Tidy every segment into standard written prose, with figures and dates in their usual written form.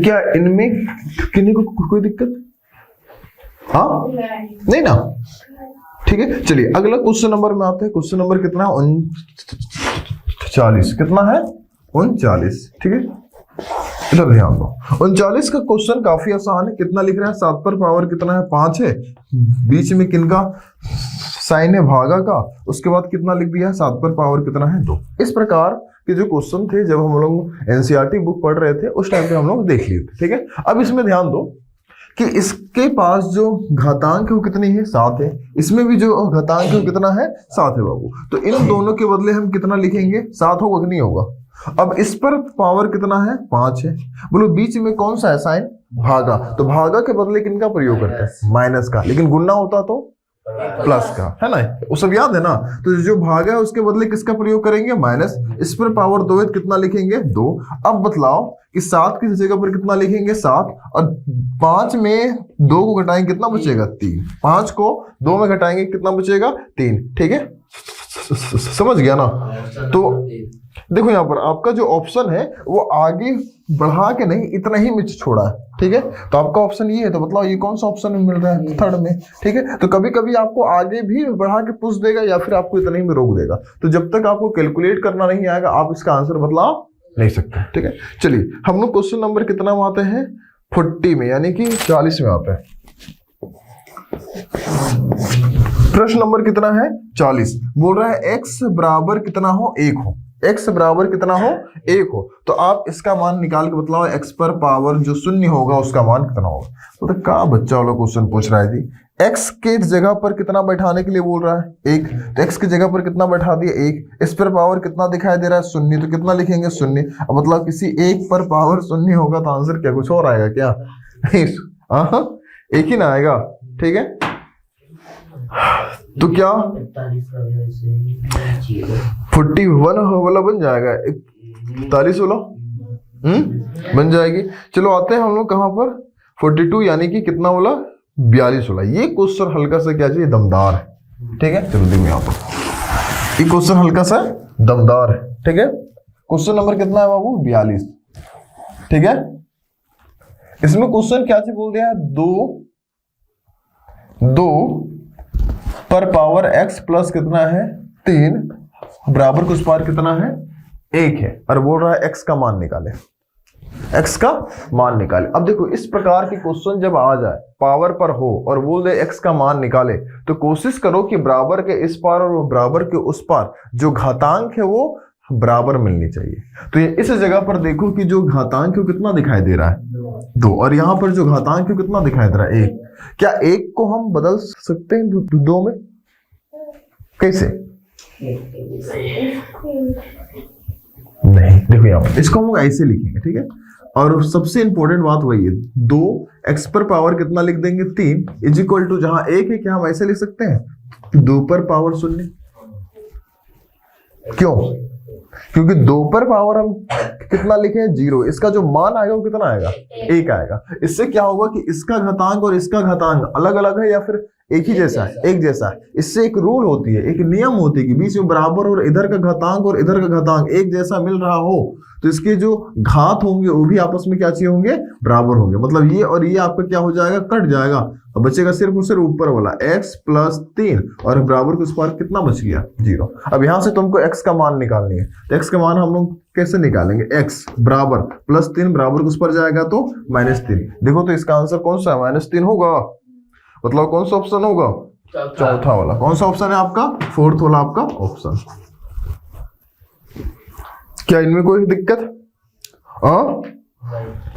तो क्या इनमें किन्हीं को कोई दिक्कत? हाँ नहीं ना, ठीक है। चलिए अगला क्वेश्चन नंबर में आते हैं। क्वेश्चन नंबर कितना है? 39। कितना है? 39, ठीक है। इधर ध्यान दो, 39 का क्वेश्चन काफी आसान है। कितना लिख रहा है? 7 पर पावर कितना है? 5 है। बीच में किनका साइन है? भागा का। उसके बाद कितना लिख दिया? 7 पर पावर कितना है? 2। इस प्रकार के जो क्वेश्चन थे जब हम लोग एनसीईआरटी बुक पढ़ रहे थे उस टाइम पे हम लोग देख लिए थे, ठीक है। अब इसमें ध्यान दो कि इसके पास जो घातांक है वो कितनी है? 7 है। इसमें भी जो घातांक है वो कितना है? 7 है बाबू। तो इन दोनों के बदले हम कितना लिखेंगे? 7 होगा कि नहीं होगा? अब इस पर पावर कितना है? 5 है। बोलो बीच में कौन सा है साइन? भागा। तो भागा के बदले किनका प्रयोग करते हैं? माइनस का। लेकिन गुणा होता तो प्लस का, है ना? वो सब याद है ना? तो जो भागा है उसके बदले किसका प्रयोग करेंगे? माइनस। इस पर पावर 2 है, कितना लिखेंगे? 2। अब बतलाओ कि 7 की जगह पर कितना लिखेंगे? 7। और 5 में 2 को घटाएंगे कितना बचेगा? 3। 5 को 2 में घटाएंगे कितना बचेगा? 3, ठीक है। समझ गया ना? तो देखो यहाँ पर आपका जो ऑप्शन है वो आगे बढ़ा के नहीं, इतना ही में छोड़ा है, ठीक है। तो आपका ऑप्शन ये है, तो बताओ ये कौन सा ऑप्शन में मिल रहा है? थर्ड में, ठीक है। तो कभी कभी आपको आगे भी बढ़ा के पूछ देगा या फिर आपको इतना ही में रोक देगा। तो जब तक आपको कैलकुलेट करना नहीं आएगा आप इसका आंसर बतला नहीं सकते, ठीक है। चलिए हम लोग क्वेश्चन नंबर कितना में आते हैं? 40 में, यानी कि 40 में आते हैं। प्रश्न नंबर कितना है? 40। बोल रहा है x बराबर कितना हो? 1 हो। x बराबर कितना हो? 1 हो। तो आप इसका मान निकाल के बतलाओ, x पर पावर जो 0 होगा उसका मान कितना होगा? तो क्या बच्चा वाला क्वेश्चन पूछ रहा है जी। x के जगह पर कितना बैठाने के लिए बोल रहा है? 1। तो x की जगह पर कितना बैठा दिया? 1। इस पर पावर कितना दिखाई दे रहा है? 0। तो कितना लिखेंगे? 0। अब मतलब किसी एक पर पावर 0 होगा तो आंसर क्या कुछ और आएगा क्या? हाँ, एक ही ना आएगा, ठीक है। तो क्या 41 वाला बन जाएगा? 41 वाला बन जाएगी। चलो आते हैं हम लोग कहां पर? 42, यानी कि कितना वाला? 42 वाला। ये क्वेश्चन हल्का सा क्या चाहिए? दमदार है, ठीक है। चलो देखो यहाँ पर ये क्वेश्चन हल्का सा दमदार है, ठीक है। क्वेश्चन नंबर कितना है बाबू? 42, ठीक है। इसमें क्वेश्चन क्या चीज बोल दिया है? 2 पर पावर x प्लस कितना है? 3 बराबर कुछ पार कितना है? 1 है। और बोल रहा है x का मान निकाले, x का मान निकाले। अब देखो इस प्रकार के क्वेश्चन जब आ जाए, पावर पर हो और बोल दे x का मान निकाले, तो कोशिश करो कि बराबर के इस पार और बराबर के उस पार जो घातांक है वो बराबर मिलनी चाहिए। तो ये इस जगह पर देखो कि जो घातांक है कितना दिखाई दे रहा है? 2। और यहाँ पर जो घातांक है कितना दिखाई दे रहा है? 1। क्या 1 को हम बदल सकते हैं 2 में? कैसे? नहीं, देखो यहाँ पर इसको हम लोग ऐसे लिखेंगे, ठीक है। और सबसे इंपॉर्टेंट बात वही है, 2x पर पावर कितना लिख देंगे? 3 इज इक्वल टू, जहां 1 है क्या हम ऐसे लिख सकते हैं? 2 पर पावर 0। क्यों? क्योंकि 2 पर पावर हम कितना लिखे? 0। इसका जो मान आएगा वो कितना आएगा? 1 आएगा। इससे क्या होगा कि इसका घातांक और इसका घातांक अलग अलग है या फिर एक ही जैसा है? एक जैसा है। इससे एक रूल होती है, एक नियम होती है कि बीच में बराबर और इधर का घातांक और इधर का घातांक एक जैसा मिल रहा हो तो इसके जो घात होंगे वो भी आपस में क्या चाहिए होंगे? बराबर होंगे। मतलब ये और ये आपका क्या हो जाएगा? कट जाएगा। अब बचेगा सिर्फ और सिर्फ ऊपर वाला x प्लस 3 और बराबर के उस पार कितना बच गया? 0। अब यहां से तुमको x का मान निकालनी है, तो x का मान हम लोग कैसे निकालेंगे? x बराबर प्लस 3 बराबर के उस पर जाएगा तो -3। देखो तो इसका आंसर कौन सा है? -3 होगा। मतलब कौन सा ऑप्शन होगा? चौथा वाला। कौन सा ऑप्शन है आपका? 4th वाला आपका ऑप्शन। क्या इनमें कोई दिक्कत?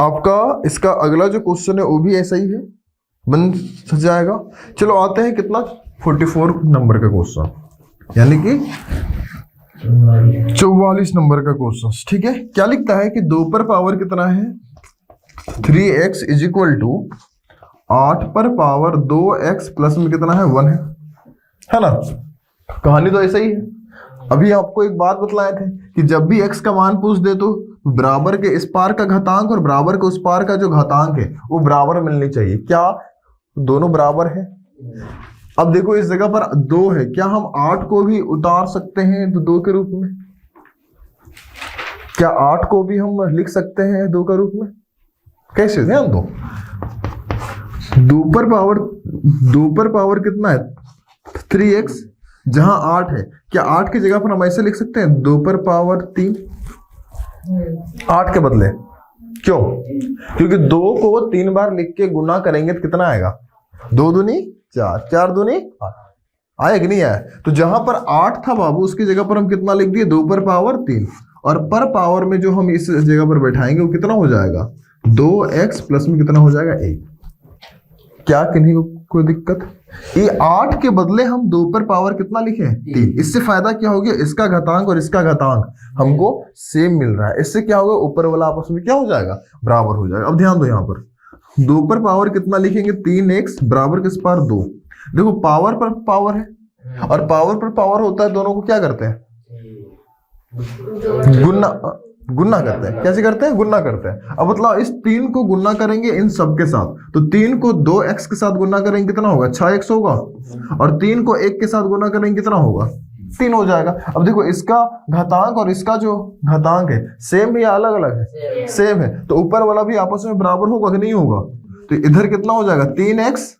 आपका इसका अगला जो क्वेश्चन है वो भी ऐसा ही है, बन जाएगा। चलो आते हैं कितना? 44 नंबर का क्वेश्चन, यानी कि 44 नंबर का क्वेश्चन, ठीक है। क्या लिखता है कि 2 पर पावर कितना है? 3x इज इक्वल टू 8 पर पावर 2x प्लस में कितना है? 1 है ना? कहानी तो ऐसा ही है। अभी आपको एक बात बतलाए थे कि जब भी x का मान पूछ दे तो बराबर के इस पार का घातांक और बराबर के उस पार का जो घातांक है वो बराबर मिलनी चाहिए। क्या दोनों बराबर है? अब देखो इस जगह पर 2 है, क्या हम 8 को भी उतार सकते हैं 2 के रूप में? क्या 8 को भी हम लिख सकते हैं 2 के रूप में? कैसे, ध्यान दो, 2 पर पावर कितना है 3x, जहां 8 है, क्या 8 की जगह पर हम ऐसे लिख सकते हैं 2 पर पावर 3 8 के बदले, क्यों? क्योंकि 2 को 3 बार लिख के गुना करेंगे तो कितना आएगा, 2 दूनी 4, 4 दूनी 8, आया कि नहीं आया? तो जहां पर 8 था बाबू उसकी जगह पर हम कितना लिख दिए 2 पर पावर 3, और पर पावर में जो हम इस जगह पर बैठाएंगे वो कितना हो जाएगा 2x प्लस में कितना हो जाएगा 1। क्या किन्हीं को कोई दिक्कत? ये 8 के बदले हम 2 पर पावर कितना लिखे 3, इससे फायदा क्या हो गया, इसका घातांक और इसका घातांक हमको सेम मिल रहा है, इससे क्या होगा ऊपर वाला आपस में क्या हो जाएगा बराबर हो जाएगा। अब ध्यान दो, यहाँ पर 2 पर पावर कितना लिखेंगे 3x बराबर किस पावर 2, देखो पावर पर पावर है और पावर पर पावर होता है, दोनों को क्या करते हैं गुन्ना करते हैं। कैसे करते हैं, गुन्ना करते हैं। अब मतलब इस 3 को गुन्ना करेंगे इन सब के साथ, तो 3 को 2x के साथ गुन्ना करेंगे कितना होगा 6x होगा, और 3 को 1 के साथ गुन्ना करेंगे कितना होगा 3 हो जाएगा। अब देखो इसका घातांक और इसका जो घातांक है सेम है या अलग अलग है, सेम है, तो ऊपर वाला भी आपस में बराबर होगा कि नहीं होगा, तो इधर कितना हो जाएगा 3x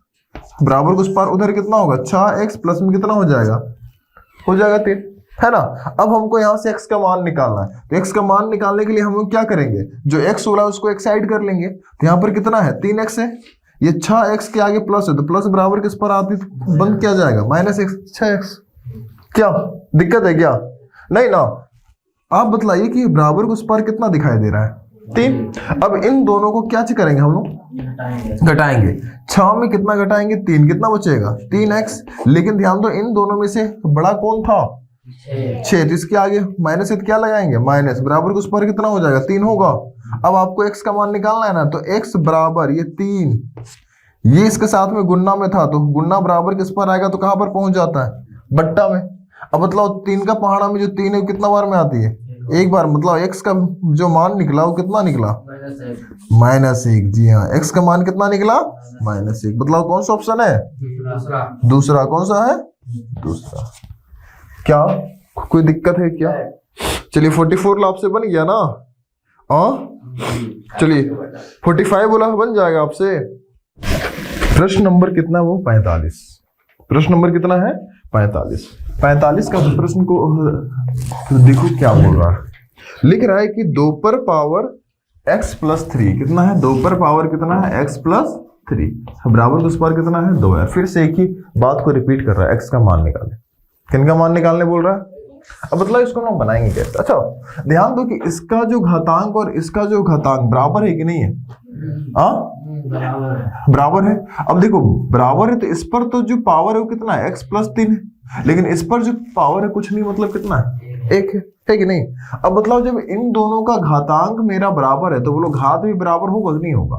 बराबर उस पार उधर कितना होगा 6x प्लस में कितना हो जाएगा 3, है ना। अब हमको यहाँ से x का मान निकालना है, तो x का मान निकालने के लिए हम लोग क्या करेंगे, जो x वाला उसको एक साइड कर लेंगे, तो यहाँ पर कितना है 3x है, ये 6x के आगे प्लस है, तो प्लस बराबर किस पर आती है बंद किया जाएगा -x 6x। क्या दिक्कत है क्या, नहीं ना। आप बतलाइए कि बराबर उस पर कितना दिखाई दे रहा है 3। अब इन दोनों को क्या करेंगे हम लोग घटाएंगे, 6 में कितना घटाएंगे 3, कितना बचेगा 3x, लेकिन ध्यान दो इन दोनों में से बड़ा कौन था 6, तो इसके आगे माइनस से क्या लगाएंगे माइनस, बराबर उस पर कितना हो जाएगा 3 होगा। अब आपको x का मान निकालना है ना, तो x बराबर ये 3, ये इसके साथ में गुन्ना में था, तो गुन्ना बराबर किस पर आएगा, तो कहां पर पहुंच जाता है बट्टा में। अब मतलब 3 का पहाड़ा में जो 3 है वो कितना बार में आती है एक बार, मतलब x का जो मान निकला वो कितना निकला -1। जी हाँ, x का मान कितना निकला -1। मतलब कौन सा ऑप्शन है दूसरा, कौन सा है दूसरा। क्या कोई दिक्कत है क्या? चलिए 44 लाभ से बन गया ना, चलिए 45 बोला बन जाएगा आपसे। प्रश्न नंबर कितना वो 45, प्रश्न नंबर कितना है 45 का प्रश्न को देखो क्या बोल रहा है, लिख रहा है कि 2 पर पावर x प्लस 3 कितना है, 2 पर पावर कितना है x प्लस 3 बराबर उस पर कितना है 2 है। फिर से एक ही बात को रिपीट कर रहा है, x का मान निकाले, किन का मान निकालने बोल रहा है। अब मतलब इसको हम बनाएंगे कैसे, अच्छा ध्यान दो कि इसका जो घातांक और इसका जो घातांक बराबर है कि नहीं है, बराबर है। अब देखो बराबर है तो इस पर तो जो पावर है वो कितना है x प्लस 3 है, लेकिन इस पर जो पावर है कुछ नहीं, मतलब कितना है 1 है कि नहीं। अब मतलब जब इन दोनों का घातांक मेरा बराबर है तो बोलो घात भी बराबर होगा कि नहीं होगा,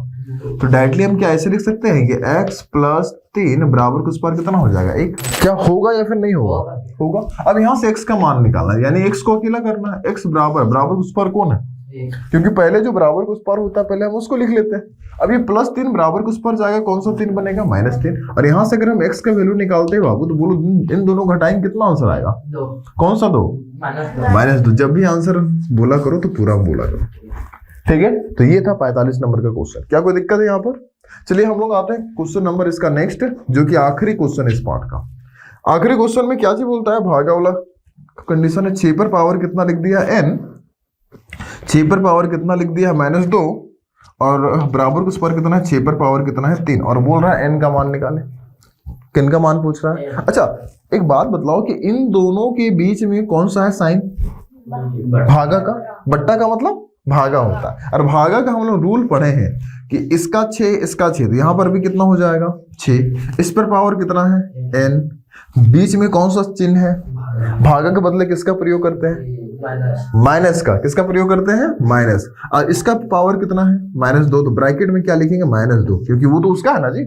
तो डायरेक्टली हम क्या ऐसे लिख सकते हैं कि x प्लस 3 बराबर उस पर कितना हो जाएगा 1। क्या होगा या फिर नहीं होगा? अब यहाँ से x का मान निकालना है, यानी x को अकेला करना है, x बराबर उस पर कौन है, क्योंकि पहले जो बराबर उस पर होता है पहले हम उसको लिख लेते हैं। अब ये +3 बराबर उस पर जाएगा, कौन सा 3 बनेगा -3, और यहाँ से अगर हम x का वैल्यू निकालते हैं बाबू तो बोलो इन दोनों घटाएंगे कितना आंसर आएगा 2। कौन सा 2 -2। जब भी आंसर बोला करो तो पूरा बोला करो, ठीक है। तो ये था 45 नंबर का क्वेश्चन। क्या कोई दिक्कत है यहाँ पर? चलिए हम लोग आते हैं क्वेश्चन नंबर इसका नेक्स्ट, जो कि आखिरी क्वेश्चन है इस पार्ट का। आखिरी क्वेश्चन में क्या चीज बोलता है, भागा वाला कंडीशन है, 6 पर पावर कितना लिख दिया n, 6 पर पावर कितना लिख दिया -2, और बराबर उस पर कितना है 6 पर पावर कितना है 3, और बोल रहा है n का मान निकाले। किन का मान पूछ रहा है? अच्छा एक बात बतलाओ कि इन दोनों के बीच में कौन सा है साइन, भागा का, बट्टा का मतलब भागा होता है, और भागा का हम लोग रूल पढ़े हैं कि इसका 6 इसका 6, तो यहाँ पर भी कितना हो जाएगा 6, इस पर पावर कितना है n, बीच में कौन सा चिन्ह है, भागा के बदले किसका प्रयोग करते हैं माइनस का, किसका प्रयोग करते हैं माइनस, और इसका पावर कितना है -2, तो ब्रैकेट में क्या लिखेंगे -2, क्योंकि वो तो उसका है ना जी,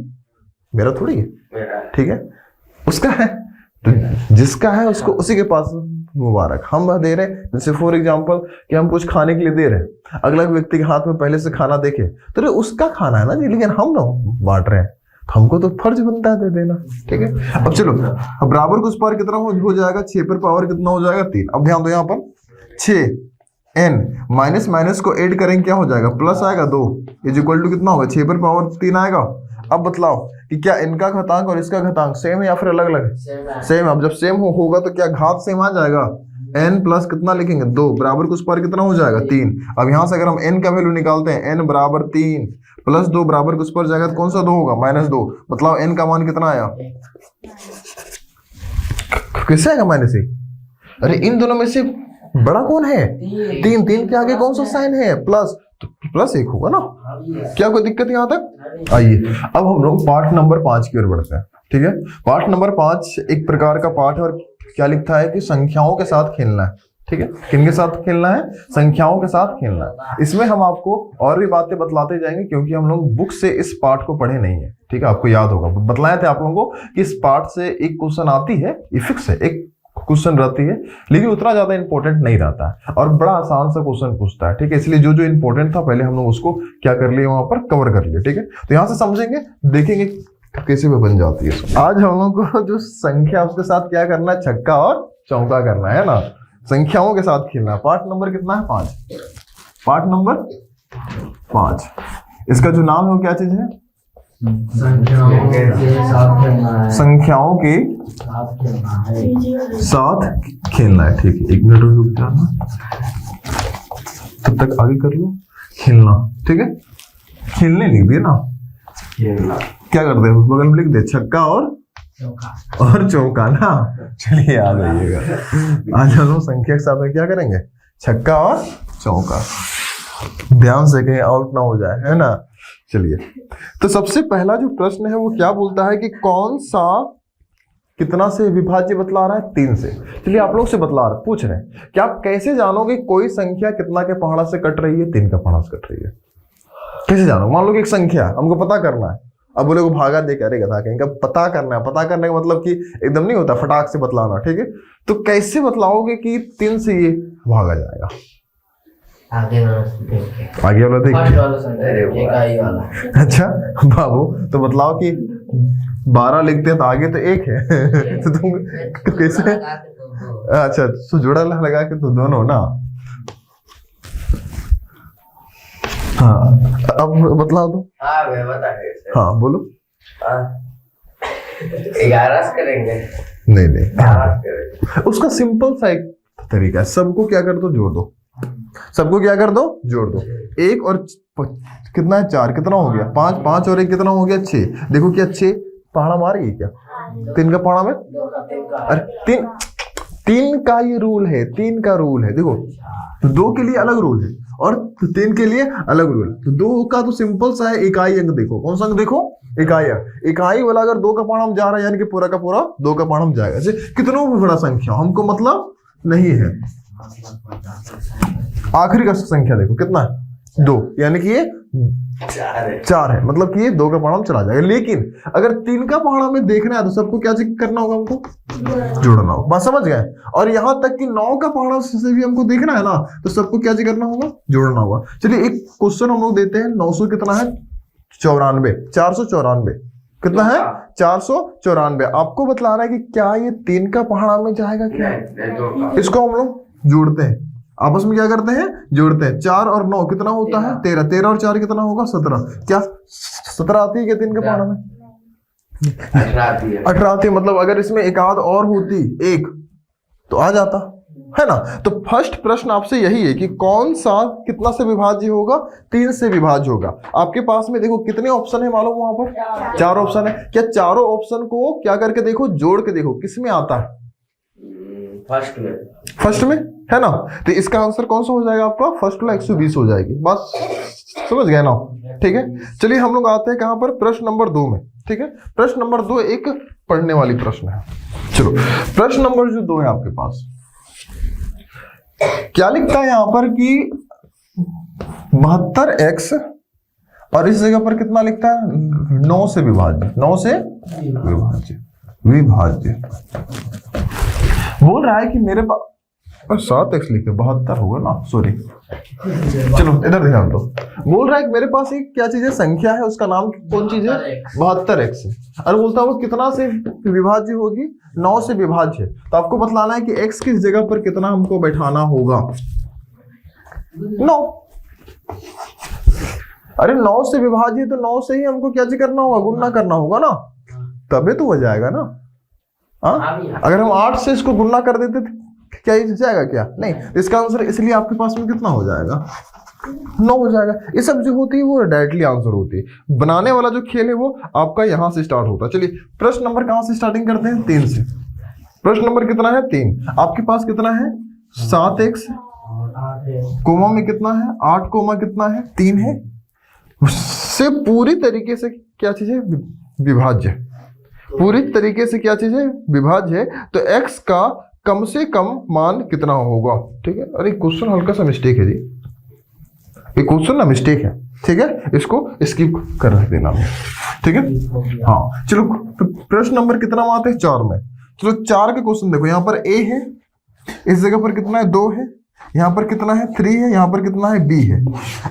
मेरा थोड़ी है, ठीक है उसका है, तो जिसका है उसको उसी के पास मुबारक। हम दे रहे हैं जैसे फॉर एग्जांपल कि हम कुछ खाने के लिए दे रहे हैं, अगला व्यक्ति के हाथ में पहले से खाना देखे तो उसका खाना है ना जी, लेकिन हम ना बांट रहे हैं तो हमको तो फर्ज बनता है दे देना, ठीक है। अब चलो अब बराबर उस पर कितना हो जाएगा 6 पर पावर कितना हो जाएगा 3। अब ध्यान दो यहाँ पर 6 n माइनस माइनस को ऐड करेंगे क्या हो जाएगा, प्लस आएगा 2 इज इक्वल टू कितना होगा 6 पर पावर 3 आएगा। अब बतलाओ कि क्या इनका घातांक और इसका घातांक सेम है या फिर अलग अलग है? सेम है। अब जब सेम होगा तो क्या घात सेम आ जाएगा, n प्लस कितना लिखेंगे 2 बराबर कुछ पर कितना हो जाएगा 3। अब यहां से अगर हम n का वैल्यू निकालते हैं n बराबर 3 प्लस 2 बराबर कुछ पर जाएगा तो कौन सा 2 होगा, -2। मतलब n का मान कितना आया, किससे आएगा -1। अरे इन दोनों में से बड़ा कौन है, 3 के आगे कौन सा साइन है, प्लस, तो प्लस 1 होगा ना। क्या कोई दिक्कत यहाँ तक? आइए अब हम लोग पार्ट नंबर 5 की ओर बढ़ते हैं। ठीक है, पार्ट नंबर 5 एक प्रकार का पार्ट है और क्या लिखता है कि संख्याओं के साथ खेलना है। ठीक है, किनके साथ खेलना है, संख्याओं के साथ खेलना है। इसमें हम आपको और भी बातें बतलाते जाएंगे क्योंकि हम लोग बुक से इस पार्ट को पढ़े नहीं है। ठीक है, आपको याद होगा बतलाए थे आप लोगों को कि इस पार्ट से एक क्वेश्चन आती है, ये फिक्स है, एक क्वेश्चन रहती है लेकिन उतना ज्यादा इंपॉर्टेंट नहीं रहता है और बड़ा आसान सा क्वेश्चन पूछता है। ठीक है, इसलिए जो जो इंपॉर्टेंट था पहले हम लोग उसको क्या कर लिए, वहां पर कवर कर लिए। ठीक है, तो यहां से समझेंगे, देखेंगे कैसे में बन जाती है। आज हम लोग को जो संख्या उसके साथ क्या करना है, छक्का और चौका करना है ना, संख्याओं के साथ खेलना है। पार्ट नंबर कितना है, 5। पार्ट नंबर 5, इसका जो नाम है वो क्या चीज है, संख्याओं के साथ खेलना है। ठीक है, 1 मिनट रुक जाना, तब तक आगे कर लो, खेलना। ठीक है, खेलने लिख दिए ना, क्या करते हैं बगल में लिख दे छक्का और चौका ना। चलिए आ जाइएगा, आज हम लोग संख्या के साथ में क्या करेंगे, छक्का और चौका। ध्यान से कहीं आउट ना हो जाए, है ना। चलिए, तो सबसे पहला जो प्रश्न है वो क्या बोलता है कि कौन सा कितना से विभाज्य बतला रहा है, 3 से। चलिए आप लोग से बतला रहे, पूछ रहे हैं कि आप कैसे जानोगे कोई संख्या कितना के पहाड़ा से कट रही है, 3 का पहाड़ा से कट रही है, कैसे जानो। मान लो कि एक संख्या हमको पता करना है, अब बोले को भागा दे करेगा था कहीं का पता करना है। पता करने का मतलब कि एकदम नहीं होता फटाक से बतलाना। ठीक है, तो कैसे बतलाओगे कि 3 से ये भागा जाएगा, आगे वाला देख। अच्छा बाबू, तो बतलाओ कि 12 लिखते हैं तो आगे तो 1 है तो तुम कैसे, अच्छा तो जोड़ा लगा के तो दोनों ना। हाँ अब बतला दो। हाँ बोलो। 11 करेंगे? नहीं, उसका सिंपल सा एक तरीका है, सबको क्या कर दो, जोड़ दो। सबको क्या कर दो, जोड़ दो। 1 और कितना है 4, कितना हो गया 5, 5 और 1 कितना हो गया 6। देखो क्या 6 पहाड़ा मार गई क्या, 3 का पहाड़ा में। अरे 3 का ये रूल है, 3 का रूल है। देखो 2 के लिए अलग रूल है और 3 के लिए अलग रूल। तो 2 का तो सिंपल सा है, इकाई अंक देखो, कौन सा अंक देखो, इकाई अंक। इकाई वाला अगर 2 का पहाड़ा जा रहा है यानी कि पूरा का पूरा 2 का पहाड़ा जाएगा। जैसे कितनों भी बड़ा संख्या हमको मतलब नहीं है। आखिरी का संख्या देखो कितना है 2, यानी कि ये 4 है, मतलब कि ये 2 का पहाड़ा चला जाएगा। लेकिन अगर 3 का पहाड़ा में देखना है तो सबको क्या करना होगा, हमको जोड़ना होगा। बात समझ गए। और यहां तक कि 9 का पहाड़ा से भी हमको देखना है ना, तो सबको क्या करना होगा, जोड़ना होगा। चलिए एक क्वेश्चन हम लोग देते हैं, 900 कितना है 94, 494 कितना है 494। आपको बतला रहा है कि क्या ये 3 का पहाड़ा में जाएगा क्या, इसको हम लोग जोड़ते हैं, आपस में क्या करते हैं, जोड़ते हैं। 4 और 9 कितना होता है 13, 13 और 4 कितना होगा 17। क्या 17 आती है क्या 3 के पहाड़ा में, 18 आती है। मतलब अगर इसमें एक आध और होती 1 तो आ जाता है ना। तो फर्स्ट प्रश्न आपसे यही है कि कौन सा कितना से विभाज्य होगा, 3 से विभाज्य होगा। आपके पास में देखो कितने ऑप्शन है मालूम, वहां पर 4 ऑप्शन है। क्या चारों ऑप्शन को क्या करके देखो, जोड़ के देखो किस में आता है, फर्स्ट में है ना। तो इसका आंसर कौन सा हो जाएगा आपका, फर्स्ट वाला 120 हो जाएगी। बस समझ गए ना। ठीक है, चलिए हम लोग आते हैं कहां पर, प्रश्न नंबर 2 में। ठीक है, प्रश्न नंबर 2 एक पढ़ने वाली प्रश्न है। चलो प्रश्न नंबर जो 2 है आपके पास, क्या लिखता है यहां पर कि 72x और इस जगह पर कितना लिखता है 9 से विभाज्य, 9 से विभाज्य बोल रहा है कि मेरे पास 7x लिखे 72 होगा ना, सॉरी चलो इधर ध्यान दो। बोल रहा है कि मेरे पास एक क्या चीज है, संख्या है, उसका नाम कौन चीज है 72x है। और बोलता है वो कितना से विभाज्य होगी, 9 से विभाज्य है। तो आपको बतलाना है कि x किस जगह पर कितना हमको बैठाना होगा। 9। अरे 9 से विभाज्य तो 9 से ही हमको क्या चीज करना होगा, गुणा करना होगा ना, तबे तो हो जाएगा ना। अगर हम 8 से इसको गुणा कर देते तो क्या ये जाएगा क्या, नहीं। इसका आंसर इसलिए आपके पास में कितना हो जाएगा, 9 हो जाएगा। ये सब जो होती है वो डायरेक्टली आंसर होती है। बनाने वाला जो खेल है वो आपका यहां से स्टार्ट होता है। चलिए प्रश्न नंबर कहां से स्टार्टिंग करते हैं, 3 से। प्रश्न नंबर कितना है, 3। आपके पास कितना है, 7x कोमा में कितना है, 8 कोमा कितना है, 3 है। उससे पूरी तरीके से क्या चीज है, विभाज्य। पूरी तरीके से क्या चीज है, विभाज्य है। तो x का कम से कम मान कितना होगा, ठीक है। अरे क्वेश्चन हल्का सा मिस्टेक है जी, ये क्वेश्चन ना मिस्टेक है, ठीक है, इसको स्किप कर देना, ठीक है। हाँ चलो प्रश्न नंबर कितना में आते हैं, 4 में। चलो 4 के क्वेश्चन देखो, यहाँ पर a है, इस जगह पर कितना है, 2 है, यहाँ पर कितना है, 3 है, यहाँ पर कितना है, b है,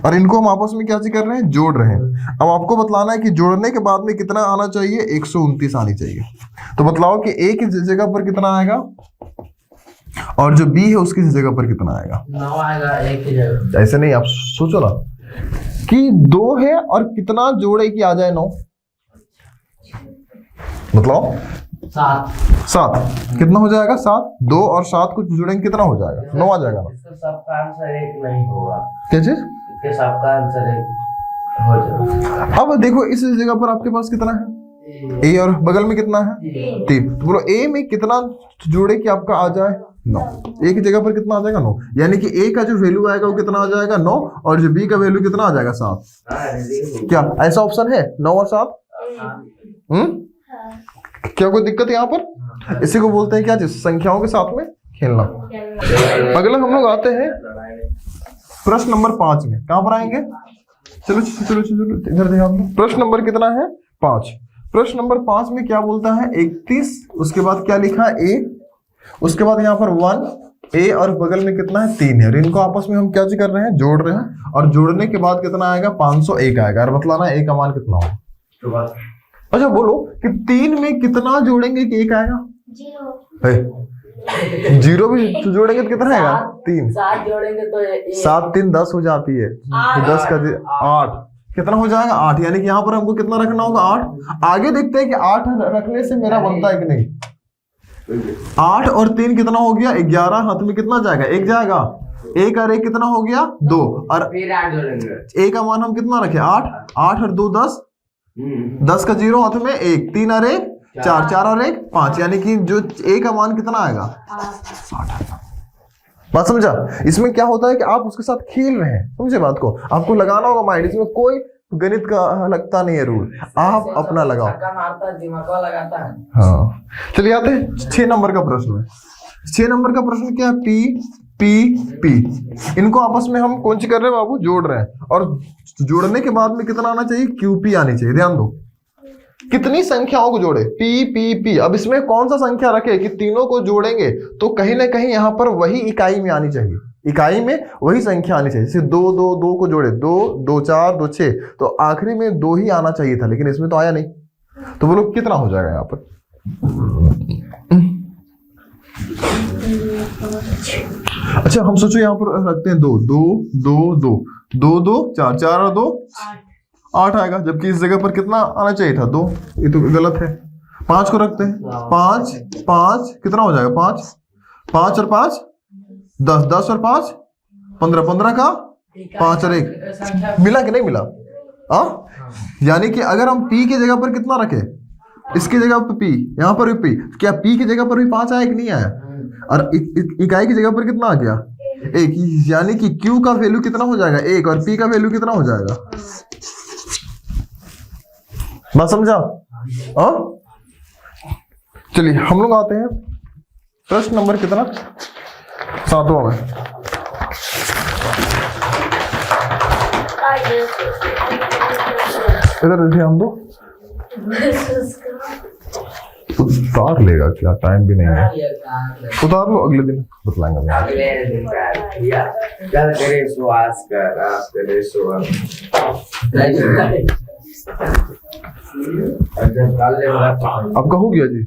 और इनको हम आपस में क्या चीज कर रहे हैं, जोड़ रहे हैं। अब आपको बतलाना है कि जोड़ने के बाद में कितना आना चाहिए, 129 आनी चाहिए। तो बतलाओ कि a की जगह पर कितना आएगा और जो b है उसकी जगह पर कितना आएगा, 9 आएगा a की जगह। ऐसे नहीं, आप सोचो ना कि 2 है और कितना जोड़े कि आ जाए 9, मतलब 7 कितना हो जाएगा, 7। 2 और 7 को जोड़ेंगे कितना हो जाएगा, 9 आ जाएगा। इसका सबका आंसर 1 नहीं होगा, क्या चीज, इसके सबका आंसर 1 हो जाएगा। अब देखो इस जगह पर आपके पास कितना है, a और बगल में कितना है, 3। तो बोलो a में कितना जोड़े कि आपका आ जाए, 9। a की जगह पर कितना आ जाएगा, 9। यानी कि a का जो वैल्यू आएगा वो कितना आ जाएगा, 9, और जो b का वैल्यू कितना आ जाएगा, 7। क्या ऐसा ऑप्शन है, 9 और 7? क्या कोई दिक्कत है यहाँ पर? इसी को बोलते हैं क्या चीज, संख्याओं के साथ में खेलना। अगला हम लोग आते हैं प्रश्न नंबर 5 में। कहां पर आएंगे, चलो चलो चलो इधर ध्यान दो। प्रश्न नंबर कितना है, 5। प्रश्न नंबर 5 में क्या बोलता है, 31, उसके बाद क्या लिखा है, a, उसके बाद यहाँ पर 1 a और बगल में कितना है, 3 है। और इनको आपस में हम क्या कर रहे हैं, जोड़ रहे हैं, और जोड़ने के बाद कितना आएगा, 501 आएगा। और बतलाना a का मान कितना होगा। अच्छा बोलो कि 3 में कितना जोड़ेंगे कि 1 आएगा, 0 भी जोड़ेंगे तो कितना आएगा, 3। 7 जोड़ेंगे तो 7 3 10 हो जाती है, 10 का 8 कितना हो जाएगा, 8। यानी कि यहाँ पर हमको कितना रखना होगा, 8। आगे देखते हैं कि 8 रखने से मेरा बनता है कि नहीं। 8 और 3 कितना हो गया, 11। हाथ में कितना जाएगा, 1 जाएगा। 1 और 1 कितना हो गया, 2। और फिर 8 जोड़ेंगे, 1 का मान हम कितना रखे, 8। 8 और 2 10, 10 का 0 हाथ में 1। 3 और 1 4, 4 और 1 5। यानी कि जो a का मान कितना आएगा, 60। बात समझा। इसमें क्या होता है कि आप उसके साथ खेल रहे हैं, समझे बात को, आपको लगाना होगा माइंड। इसमें कोई गणित का लगता नहीं है रूल, आप अपना लगाओ, दिमाग लगाता है। हाँ चलिए आते हैं 6 नंबर का प्रश्न है। 6 नंबर का प्रश्न क्या है, p इनको आपस में हम कौन सी कर रहे हैं बाबू, जोड़ रहे हैं। और जोड़ने के बाद में कितना आना चाहिए, qp आनी चाहिए। ध्यान दो कितनी संख्याओं को जोड़े, p। अब इसमें कौन सा संख्या रखे कि तीनों को जोड़ेंगे तो कहीं ना कहीं यहाँ पर वही इकाई में आनी चाहिए, इकाई में वही संख्या आनी चाहिए। जैसे 2 2 2 को जोड़े, 2 2 4 2 6, तो आखिरी में 2 ही आना चाहिए था, लेकिन इसमें तो आया नहीं। तो बोलो कितना हो जाएगा यहाँ पर। अच्छा हम सोचो यहाँ पर रखते हैं 2 2 2 2 2 2 4 4 और 2 8 आएगा, जबकि इस जगह पर कितना आना चाहिए था, 2। ये तो गलत है। 5 को रखते हैं, 5 5 कितना हो जाएगा, 5 5 और 5 10 10 और 5 15 15 का 5 और 1 मिला कि नहीं मिला, यानी कि अगर हम p की जगह पर कितना रखे, इसकी जगह पर p, यहाँ पर भी p, क्या p की जगह पर भी 5 आया कि नहीं आया, और इकाई की जगह पर कितना आ गया, 1। यानी कि q का वैल्यू कितना हो जाएगा, 1, और p का वैल्यू कितना हो जाएगा। बात समझा। चलिए हम लोग आते हैं प्रश्न नंबर कितना, 7वां में। इधर ध्यान दो, उतार लेगा क्या, टाइम भी नहीं है, उतार लो, अगले दिन बतलाएंगे। अगले दिन कल करे सो आज कर, आज करे सो आपका हो गया जी।